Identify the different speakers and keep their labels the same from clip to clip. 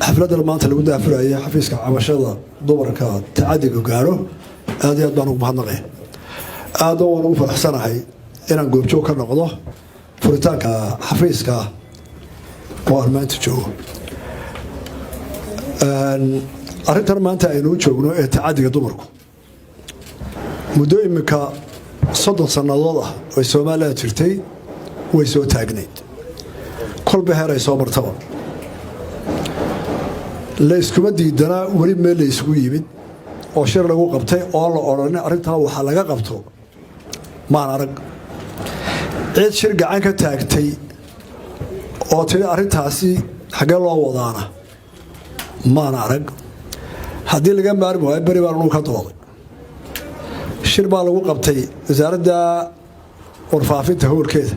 Speaker 1: xafladda maanta lagu daafurayay xafiiska cabashada dumarka tacadiga gaaro aad iyo aad baan ugu mahadnaqay aad oo ugu faraxsanahay inaan goobjoog ka noqdo furitaanka xafiiska oo aan maanta joogo arrintan maanta aynu joogno ee tacadiga dumarku muddo imika 30 sannadood ah oo Soomaaliya jirtay way soo taagnayd kolba heer ay soo martaba la iskuma diidana wali meel la isugu yimid oo shir lagu qabtay oo la oranay arrintaa waxa laga qabto maan arag cid shir gacan ka taagtay oo tiri arrintaasi xagee loo wadaana maan arag haddii laga maarmi waayo beri baan uu ka dooday shir baa lagu qabtay wasaaradda warfaafinta howlkeeda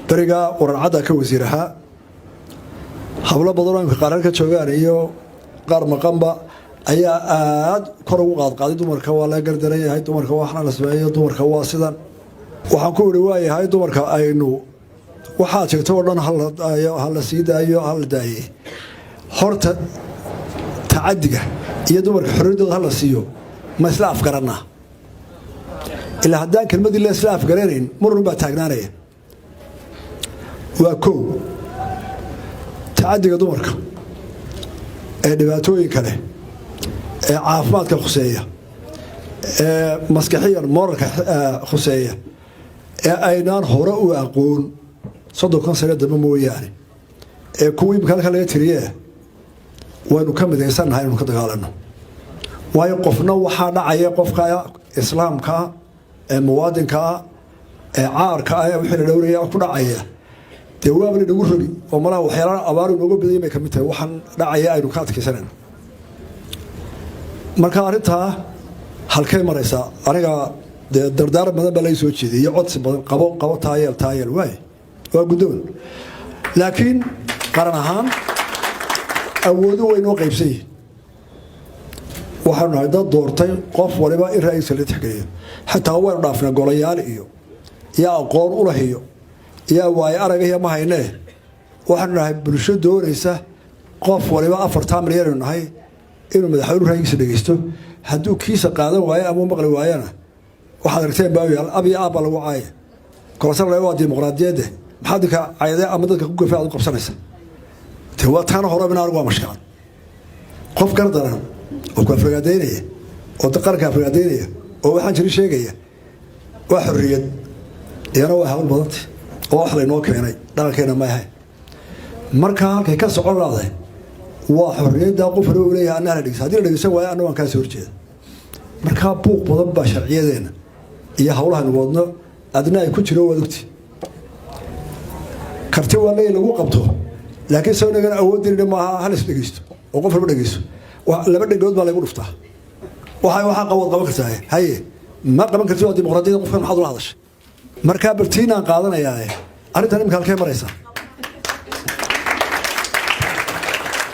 Speaker 1: beriga warcadda ka wasiiraha hablo badan oo qaran ka joogaan iyo qaar maqanba ayaa aad kor ugu qaadqaaday dumarka waa la gardareeyahay dumarka waxna la sameeyo dumarka waa sidan waxaan ku wari waayahay dumarka aynu waxa jirto oo dhan hal la sii daayo hal daayay horta tacadiga iyo dumarka xorriyadooda hal la siiyo ma isla afgarana ilaa haddaan kelmadii la isla afgaranayn marun baa taagnaanaya waa kow تعدي دمرك dhibaatooyin kale caafimaadka khuseeya maskaxiyan moralka khuseeya aynaan hore u aqoon 30 sano daba mooyaane kuwii kale laga tiriyay waynu ka mideysanahay inuu ka dagaalano waayo qofna waxa dhacaya qofka islaamka muwaadinka caarka wixii la dhowraya ku dhacaya deewaabna lagu rogi oo malaha waxyaalaha abaar ugu badan ay kamid tahay waxaan dhacaya aynu ka adkaysanay marka arinta halkay maraysa aniga dardaar badan baa la soo jeediyay codsi badan qabo taayel way waa gudoon laakiin qaran ahaan awoodu way noo qaybsay waxaan dad doortay qof waliba in ra'iisul la tixgeliyo xataa waan dhaafna golayaal iyo aqoon u lahayo يا واي أرجع ما هينه وحنا بنشوف دوريسة قف ولا بقى فرطام ريال هاي إنه مدحور هاي يسدقيستو هدو كيس قاعدة واي أمو مغلي وايانا وحضرتين بقى أبي أبا لو واي كل سنة لو ديمقراطية ده محدك عيادة أمدك كوكو في عدو قبصنسة تهوى تانا هرب من أرجع مشكلة قف كردنا وكفرقادينية وتقرك كفرقادينية وحنشري شيء جيه وحرية يا روح هول بضت wax la inoo keenay dalkeena ma yahay marka halkay ka socon lahayd waa xorriyada qof loo leeyahay anana dhigay hadii la dhigay waa anna waan ka soo horjeedo marka buuq badan ba sharciyadeena iyo hawlaha wadno adna ay ku jiro wadugti karti wala lagu qabto laakiin soo nagan awoodina ma aha hal isdhigaysto oo qof walba dhigaysto laba dhigood baa lagu dhuftaa waxa qaban kartaa haye ma qaban kartid dimuqraadiyada qofkan maxaad la hadashay marka bartiina qaadanayaa arintan imka halkay maraysa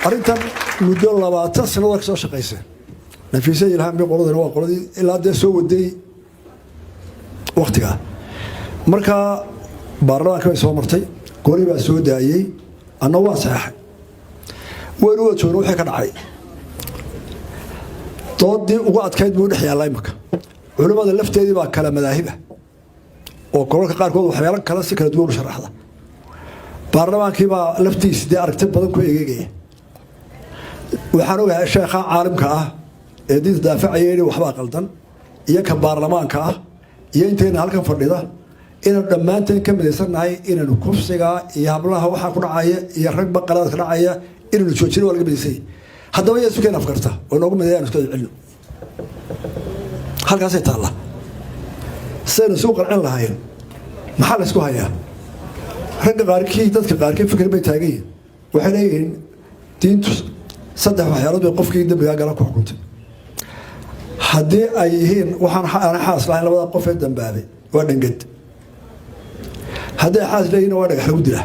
Speaker 1: arintan muddo 20 sano ka soo shaqeysay nafiisay ilham bi qoladana waa qoladii ilaa de soo waday waqtiga marka baarlamaanka way soo martay goori baa soo daayay anna waa saxay weeru jooro wixii ka dhacay doodii ugu adkayd buu dhexyaalay marka culimada lafteedii baa kala madaahiba oo koolka qaar kood waxyaalo kala si kala duwan sharaxda baarlamaankii baa laftiisa aragti badan ku eegayay waxaan ogahay sheekha caalimka ah ee diinta daafacayay waxba qaldan iyo ka baarlamaanka ah iyo inteena halkan fadhida in dhamaanteen ka mideysanahay inaan kufsiga iyo hablaha waxa ku dhacaya iyo rag baqalaad ka dhacaya inuu joojino walaga mideysay haddaba yeesu keen afkarta oo noogu mideeyaan isku cilmi halkaas ay taala سنة سوق العين لهاين محل اسمه هيا رجع قاركي تذكر قاركي فكر بيتاجي وحنين تين صدق وحيرات بيقف كي يدب يا جالك وحكمت حدي أيهين وحن أنا حاس لين لو قف الدم بابي وادن جد حدي حاس لين وادن حلود له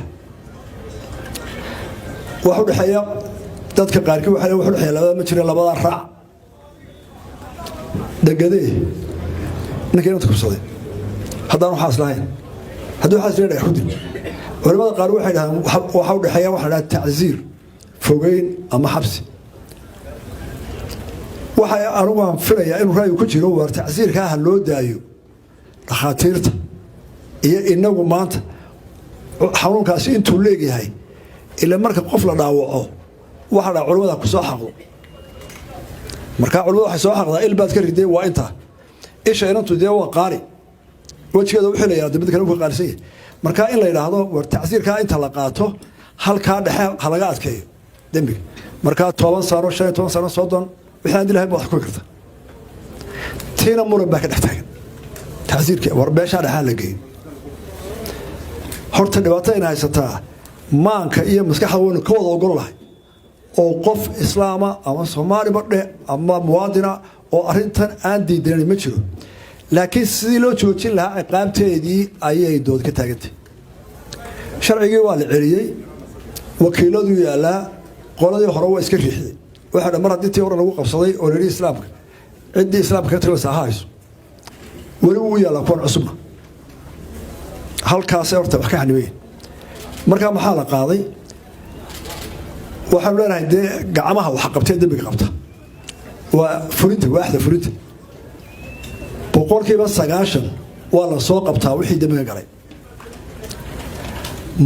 Speaker 1: وحول الحياة تذكر قاركي وحول الحياة لا ما تشري لا بضع رع دقديه نكين تكبصدي هذا نوع حاس لين هذا حاس لين يحودي ولما قالوا واحد وحول الحياة واحد تعزير fogeyn ama xabsi waxay anigu aan filayaa inuu ra'yi ku jiro war tacsiirka ah loo daayo dhakhaatiirta iyo inagu maanta xanuunkaasi intuu leeyahay ila marka qof la dhaawaco waxa la culimada ku soo xaqdo marka culimadu waxay soo xaqdaa ilbaad ka riday waa inta isha inantu dee waa qaari wajigeeda u xilayaa dibadda kale ku qaarsan marka in la yiraahdo war tacsiirka inta la qaato halka dhexe halaga adkeeyo dambiga marka 10 sano 15 sano soddon waxaan dilahay wax ku karta tiina muran baa ka dhex taagan tacsiirka war beesha dhaxal la geeyay horta dhibaato in haysataa maanka iyo maskaxda uu ka wada ogol lahay oo qof islaama ama Soomaali badhe ama muwaadina oo arintan aan diidanin ma jiro laakiin sidii loo joojin lahaa ciqaabteedii ayay dood ka taagantay sharcigii waa la celiyay wakiiladu yaala qoladii hore waa iska riixday waxa dhamar hadii tii hore lagu qabsaday oo leeyahay islaamka cidii islaamka ka tirsan hayso wali uu yaala kuwan cusubna halkaas horta wax ka xanibay marka maxaa la qaaday waxaan leenahay de gacmaha wax qabtay dambiga qabta waa fulinta waaxda fulinta boqolkiiba 9 waa la soo qabtaa wixii dambiga galay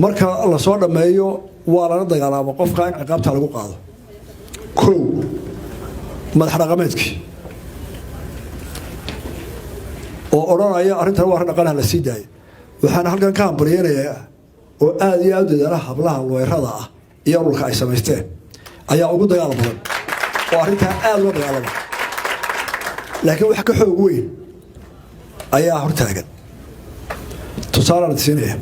Speaker 1: marka la soo dhameeyo waa la dagaalamo qofka in ciqaabta lagu qaado koow madax dhaqameedkii oo oranaya arintan waa dhaqanaha la sii daayay waxaan halkan ka hambalyeeyaa oo aad iyo aad dadaalaha hablaha looyrada ah iyo dhulka ay sameysteen ayaa ugu dagaal badan oo arinta aad loo dagaalamo laakiin wax ka xoog weyn ayaa hortaagan tusaalaan siinaya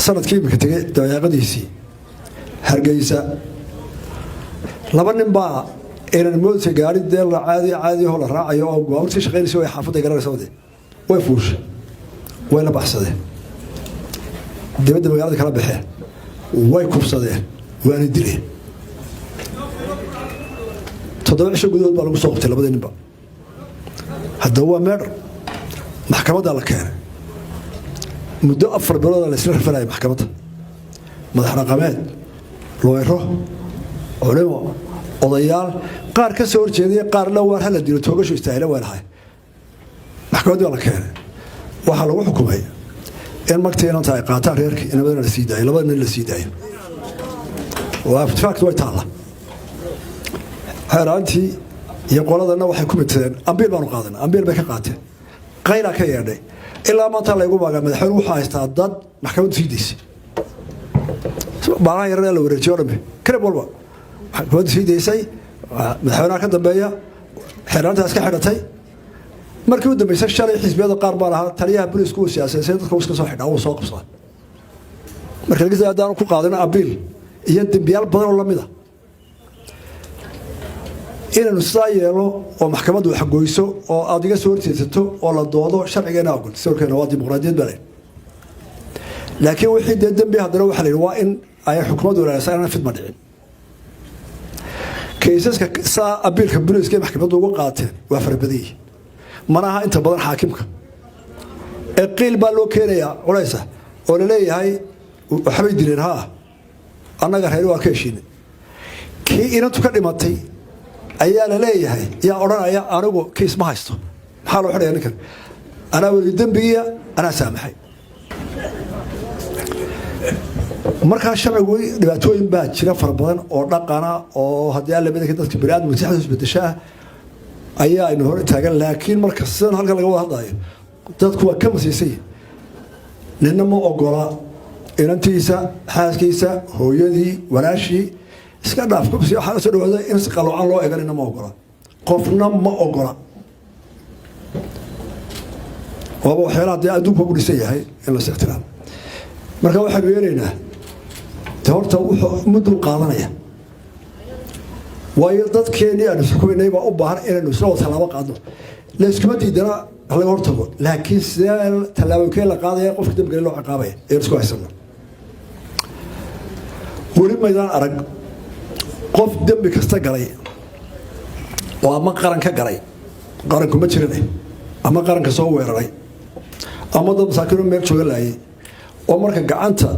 Speaker 1: sanadkii imika tagay dayaaqadiisii Hargeysa laba nin baa inaan moodka gaari deel caadi oo la raacayo oo go'aanti shaqeynayso ay xaafadda garanayso way fuushay way la baxsadeen dibadda magaalada kala baxeen way kubsadeen waana dileen 7 cisho gudahood baa lagu soo qabtay labada ninba hadda waa meer maxkamadda la keenay muddo 4 bilood la isla rafanayo maxkamadda madax dhaqameed looyro culimo odayaal qaar ka soo horjeeday qaar la war hal dilo toogasho istaahila walahay maxkamadda la keenay waxa lagu xukumay in magteena tahay qaataan reerkii inabada la sii daayay labada nin la sii daayay waa fact way taala haraantii iyo qoladana waxay ku midteen ambiil baan u qaadanay ambiil bay ka qaateen qayla ka yeedhay ilaa maanta la igu baaga madaxweyne wuxuu haystaa dad maxkamadda sii daysay baahan yarada la wareejiyo dhambe karib walba maxkamadda sii daysay madaxweynaha ka dambeeya xeeraantaas ka xidhatay markii uu dambeysay shalay xisbiyada qaar baa lahaa taliyaha booliisku uu siyaasadeed dadka iska soo xidhaa oo soo qabsaday marka laga saadaan ku qaadana abiil iyo dambiyaal badan oo lamida inuu yeelo oo maxkamaddu wax goyso oo adiga soo horjeesato oo la doodo sharcigeena ogol sawirkeena waa dimuqraadiyad bale laakiin wixii dambi hadana waxa la yiraahdaa waa in ay xukuumaddu leedahay fidma dhicin kaysaska saa abiilka booliiska maxkamaddu uga qaateen waa farbadii manaha inta badan xaakimka ee qiil baa loo keenayaa culaysa oo la leeyahay waxbay dileen ha annaga reer waa ka heshiinay kii inantu ka dhimatay ayaa la leeyahay yaa oranaya anigu kiis ma haysto maxaa loo xidhayaa ninkan anaa weli dambigiya anaa saamaxay markaa sharcigu dhibaatooyin baa jira fara badan oo dhaqana oo haddii aan la midka dadka bini'aadam maskaxda isbedeshaa ayaa aynu hor taagan laakiin marka sidan halkan laga wada hadlayo dadku waa ka masiisay ninna ma ogola inantiisa xaaskiisa hooyadii walaashii iska dhaaf ku si waxa soo dhawaada in si qaloocan loo eegan inna ma ogola qofna ma ogola oo waxyaalaha dee adduunku u dhisan yahay in la sixtiraamo marka waxaan weeraynaa horta wuxuu muddo qaadanaya waayo dadkeeni aan xukuminay baa u baahan inaynu soo talaabo qaadno la iskuma diidana laga hortago laakiin sidee talaabooyin la qaadaya qofka dambiga loo ciqaabaya ee isku haysana wali maydaan arag qof dambi kasta galay oo ama qaran ka galay qaranku ma jirin ama qaranka soo weeraray ama dad masaakiin meel jooga laayay oo marka gacanta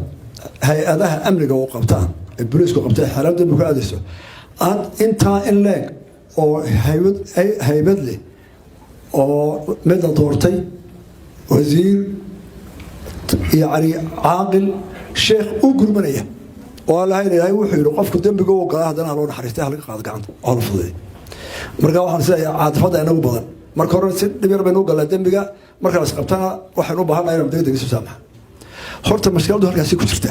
Speaker 1: hay-adaha amniga oo qabtaan البوليس قبتها حالات المكادسة أنت إن لك أو هيبد لي أو مدى دورتي وزير يعني عاقل شيخ أقول منيه ولا هاي وحي وقف قدام بجو قال هذا أنا لون حريته لك قاعد قاعد على فضي مركا waxaan sidaa caadfada inagu badan marka hore si dhibir baynu galay dambiga marka la isqabtana waxaan u baahanahay inaan degdeg isu saamaxo horta mashkiladu halkaas ku jirta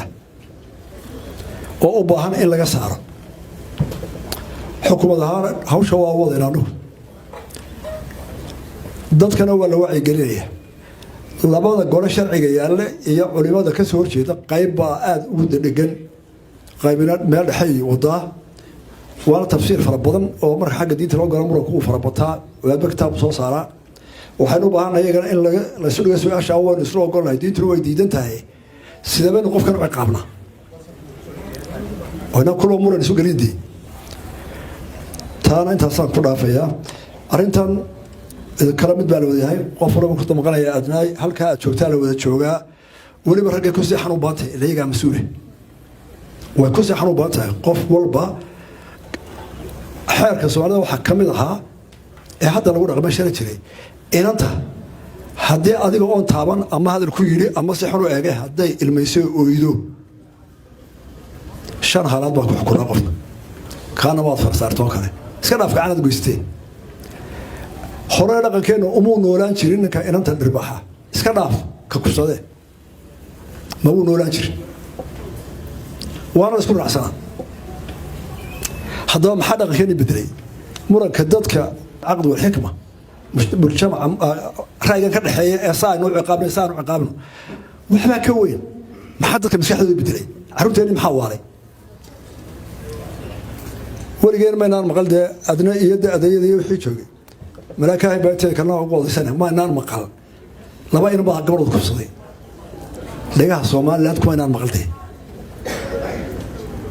Speaker 1: oo u baahan in laga saaro xukuumadda hawsha waa wadaynaanu dadkana waa la wacyi gelinaya labada gole sharciga yaalla iyo culimada ka soo horjeeda qayb baa aad ugu dhegan qaybina meel dhaxay wadaa وانا تفسير فربضن او marka xagga diinta loo galo muranku farabataa waa kitaab soo saara waxaanu baahanay in la soo dhigo su'aasha awal isla ogolahay diintu way diidan tahay sidaba qofkan u ciqaabna wana kullu muran isu galidi taana inta saan ku dhaafaya arintan kala mid baa la wadahay qof walba ku damqanaya adnaay halka aad joogtaa la wada joogaa waliba ragga ku si xanuun baatay ilayga mas'uul way ku si xanuun baatay qof walba xeerka Soomaalida waxa kamid ahaa ee hadda lagu dhaqmo shir jiray inanta hadii adiga oo taaban ama hadal ku yiri ama si xun u eegay haday ilmayso ooydo shan halaad baa ku xukunaa qof kaana waad farsaarto kale iska dhaaf gacanad goystay hore dhaqankeena uma noolaan jirin ninka inanta dirbaxa iska dhaaf ka kusade ma uu noolaan jirin waana isku raacsana هذا ما حدا غير بدري مرة كدتك عقد والحكمة مش مجتمع رأيك كده حياة صار نوع عقابنا صار نوع عقابنا وإحنا كوين ما حدا كان مسيح بدري عرفت يعني محاوري ولقينا ما ينام مقال ده أدنى يد أدنى وحيشوي ملاك هاي بيتي كنا أقول سنة ما ينام مقال لا ما ينام قبل الكفصلي لقاه صومال لا تكون ينام مقال ده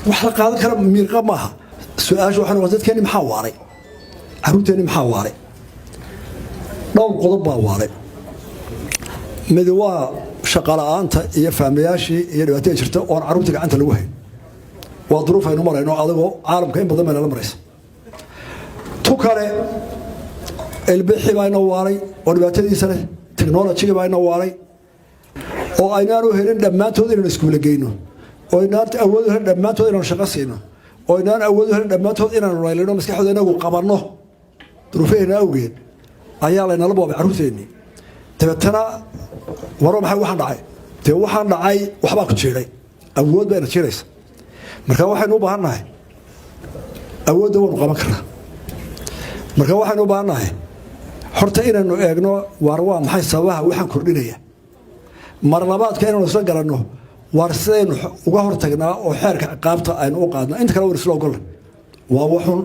Speaker 1: وحلقة هذا كلام ميرقا معها سؤال وحنا وزد كاني محاوري عروتني محاوري دون قضب واري مدوا شقاله انت يا فامياشي يا دواتي jirta oo caruurtiga gacanta lagu hay waa duruuf aynu marayno adigo caalamka in badan la maraysa tu kale ilbixi bayna waaray oo dhibaatadiisa leh technology bayna waaray oo aynaanu helin dhamaantood inaan iskuul geeyno oo inaan awood helin dhamaantood inaan shaqo siino oo inaan awood helin dhamaantood inaan raylino maskaxdooda inagu qabanno duruufeena awgeed ayaa la nala boobay caruurteeni tabatana waro maxay waxaan dhacay waxba ku jiray awood bayna jiraysa marka waxaynu u baahanahay awood oo qaban karna marka waxaynu u baahanahay horta inaanu eegno war waa maxay sababaha waxaan kordhinaya mar labaadka inaanu isla garanno war sidaynu uga hortagnaa oo xeerka ciqaabta aynu u qaadno inta kale war isla ogol waa waxun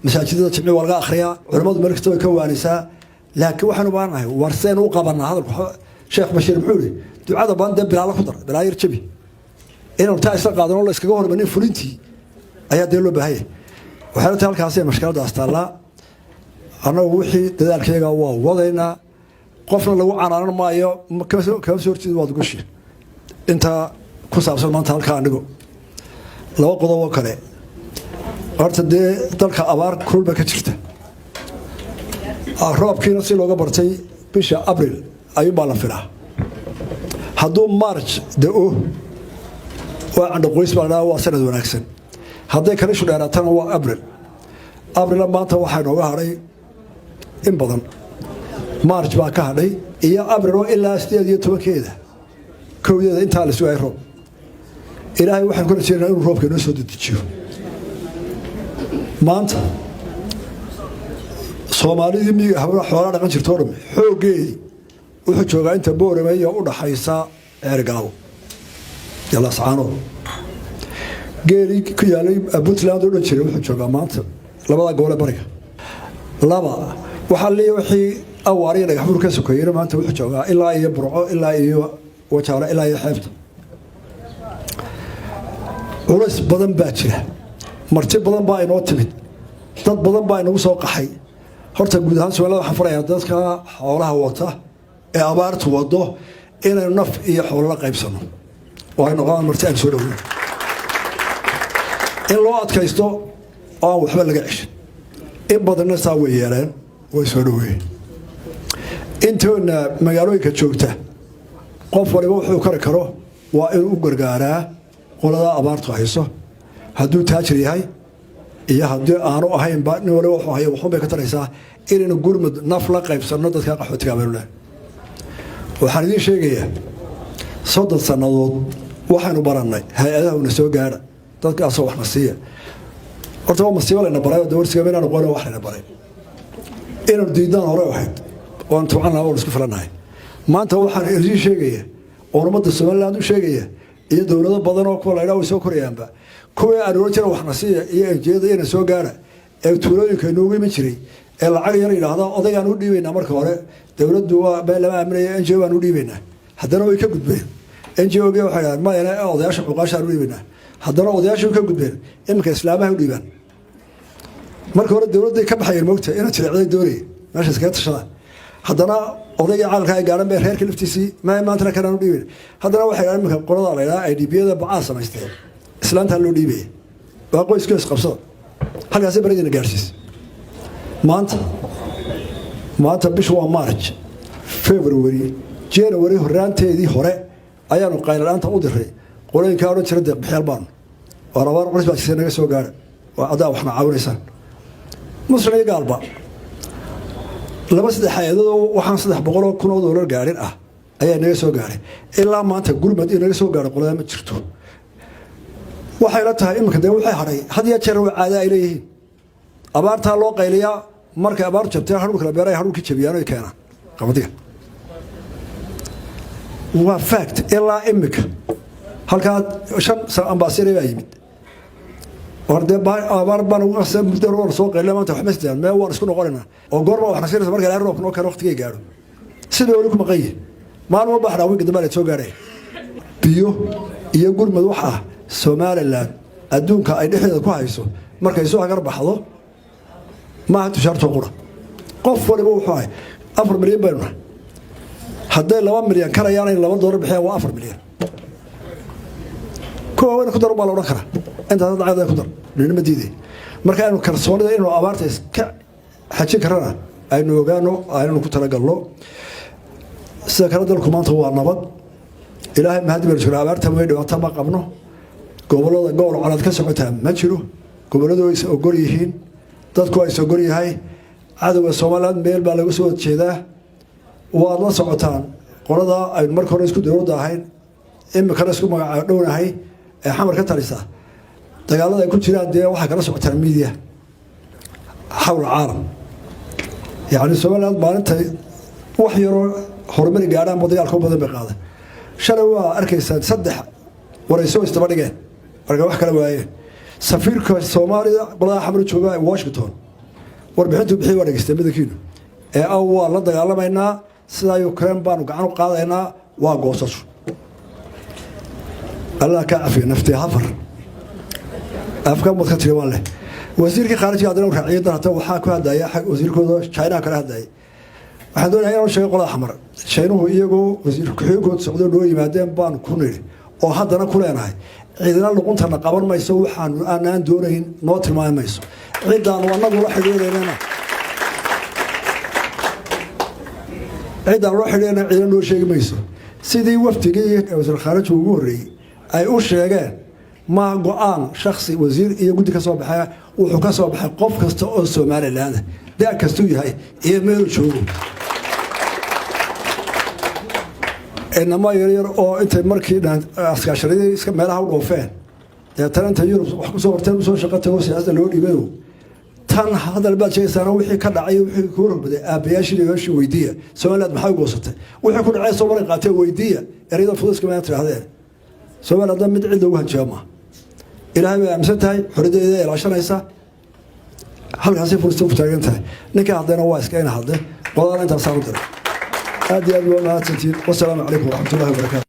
Speaker 1: masaajidada jimci waa laga akhriyaa culimadu meel kasta way ka waanisaa laakiin waxaanu baanahay war sidaynu u qabanaa hadalku sheekh Bashiir Maxuuli ducada baan bilaala ku dar bilaayir jabi inuu taa isla qaadano la iskaga hormarin fulintii ayaa dee loo baahay waxaa la halkaas ee mashkilada astaala anagu wixii dadaalkeega waa wadaynaa qofna lagu canaanan maayo ka soo horjeed waad gushi inta ku saabsan maanta halka anigu laba qodob oo kale horta dee dalka abaar kulba ka jirta roobkiina si looga bartay bisha Abriil ayuu baa la filaa hadduu March da'o waa candho qoys baa waa sanad wanaagsan hadday kala soo dheeraatana waa Abriil maanta waxaa nooga haray in badan March baa ka hadhay iyo Abriil oo ilaa 18keeda kowdeeda inta la soo ayro ilaahay waxaan ku rajaynayaa inuu roobka noo soo dedejiyo maanta Soomaalida miyiga habla xoolaha dhaqan jirto oo xoogeey wuxuu joogaa inta Boorame iyo u dhaxaysa Eergaawo yalla saano geeri ku yaalay Puntland oo jiray wuxuu joogaa maanta labada gobol ee bariga laba waxa leeyahay wixii awaariye dhagax fur ka sokoyay maanta wuxuu joogaa ilaa iyo Burco ilaa iyo wajaale ilaa iyo xeebta culays badan baa jira marti badan baa inoo timid dad badan baa inagu soo qaxay horta guud ahaan Soomaaliya waxaan farayaa dadka xoolaha wata ee abaartu wado inay naf iyo xoolo la qaybsano oo ay noqdaan marti aan soo dhaweyn in loo adkaysto oo aan waxba laga ceshin in badanna saa way yeeleen way soo dhaweeyeen intoona magaalooyinka joogta qof waliba wuxuu kari karo waa inuu u gargaaraa qolada abaartu hayso hadduu taajir yahay iyo haddii aanu ahaynba nin waliba wuxuu hayo waxun bay ka taraysaa inaynu gurmud naf la qaybsanno dadka qaxootiga abeelule waxaan idiin sheegayaa 30 sannadood waxaanu barannay hay-adaha una soo gaadha dadkaasoo waxna siiya horta waa masiibo layna baray oo dawarsiga inaanu qoona wax layna baray inaanu diidaan hore ahayd oan tucanaa oon isku filannahay maanta waxaan idiin sheegaya oo ummadda Soomaaliland u sheegaya iyo dowlado badan oo kuwa laydhaa way soo korayaanba kuwii aan oran jiray waxna siiya iyo enjeeda ina soo gaadha ee tuulooyinka inoogu iman jiray ee lacag yar yidhaahda odaygaan u dhiibaynaa marka hore dowladdu waa been lama aaminaya NGO baan u dhiibaynaa haddana way ka gudbeen NGO-ga waxay dhahaan mayana odayaasha xuquuqaashaan u dhiibaynaa haddana odayaashu ka gudbeen iminka islaamaha u dhiibaan marka hore dowladday ka baxayeen moogta inay jireecday doonayeen meesha iskaga tashadaan haddana odayga caalamka ay gaadhan bay reerka laftiisii maantana kanaan u dhiibayn haddana waxay dhahaan iminka qolada laydhaha IDP-yada bacaa samaysteen islaantaa loo dhiibaya waa qoyska isqabsada halkaasi baradina gaarsiis maanta bishu waa March February January horaanteedii hore ayaanu qaylanaanta u diray qolooyinka oran jiray deeq bixiyal baan oo rabaan qolis baa si naga soo gaara waa adaa waxna caawinaysan musliga galba laba saddex hay'adood waxaan 300,000 oo dollar gaarin ah ayaa naga soo gaaray ilaa maanta gurmad inaga soo gaaro qolada ma jirto waxay la tahay imika de waxay haray hadiya jeer waa caada ay leeyihiin abaarta loo qayliyaa markay abaar jabtay hadhul kala beeray hadhul ki jabiyaan ay keenaan qabadiga waa fact ilaa imika halka shan ambassador ay yimid warde abaar baan ugu qasay muddo hore soo qaylay maanta wax masdaan ma waan isku noqonayna oo goorma wax nasiirada markay la roobno kale waqtiga gaaro sidoo wali kuma qeyay maalmo baxra wiig dambe soo gaaray biyo iyo gurmad waxa Somaliland adduunka ay dhexdeeda ku hayso markay soo agar baxdo ma ha tusharto qura qof waliba wuxuu ahay 4 milyan bayna hadday 2 milyan karayaan in $2 bixiyaan waa 4 milyan كوين كدر بالله ونكره أنت هذا عادة كدر لأن مديدي مركا إنه كرسوني إنه أبارتس حكي كرنا إنه جانو إنه كتر قالوا سكرت الكمان هو النبض إلهي ما هذي برجع أبارته ويد وطبق ابنه قبله على كسبتها ما تشلو قبله يسوقريهين تذكر يسوقريه هاي عدو الصومالات ميل بالغسوة كذا والله سقطان قرضا المركز رئيس كدرود هاين إما كرسكو مقعدون هاي حمر كترسة دجالة يكون شيء عندي واحد كرسو ترميديا حول العالم يعني سؤال ما أنت وحير هرمني قاعد مضيع الكون بدل بقاعدة شلوا أركيس صدح ورئيسه استبرجه أرجع واحد كلام وياه سفير كالصومالي بلا حمر تشوفه واشنطن وربحته بحي ورق استمد كينو أول لا دجالة بيننا سلا يوكرين بانو قانو قاعدنا واقوسش الله كعفي نفتي حفر أفكار متكترة والله وزير خارجي عندنا وحيد هذا وحاكوا هذا يا حق وزير كذا شاينا كره هذا وحدون هنا شيء قلا أحمر شاينه يجو وزير كحيو تسعودون لو يمادين بان كونير أو هذا كلنا هاي عندنا لو كنت أنا قبل ما يسوي حان أنا دورين نوت ما يسوي عندنا والله روح لنا عندنا روح لنا عندنا لو شيء ما يسوي سيدي وفتي وزير خارجي وجوري أي أشياء ما قان شخصي وزير يقول كسب بحياة وحكسب بحياة قف كستأصل مال هذا ده كستوي هاي يميل شو إنما يرير أو أنت مركي أسكاشري إسك مالها وقفين يا ترى أنت يوروب وحكسب ورتين وسوي شقته وسياسة اللي هو يبيعه تان هذا البلد شيء سنة وحي كذا عيو وحي كورب بدأ أبياش اللي يمشي ويديه سؤالات محاول وسطه وحي كل عيس صور قاتل ويديه يريد الفلوس كمان ترى هذا سؤال هذا مد عنده وجه جامع إلهي أمسكتها حرية إذا العشرة يسا هل هسيف فرصة فتاعتها نكاح عندنا وايس كأين هذا والله أنت صار هذه أبي والله والسلام عليكم ورحمة الله وبركاته.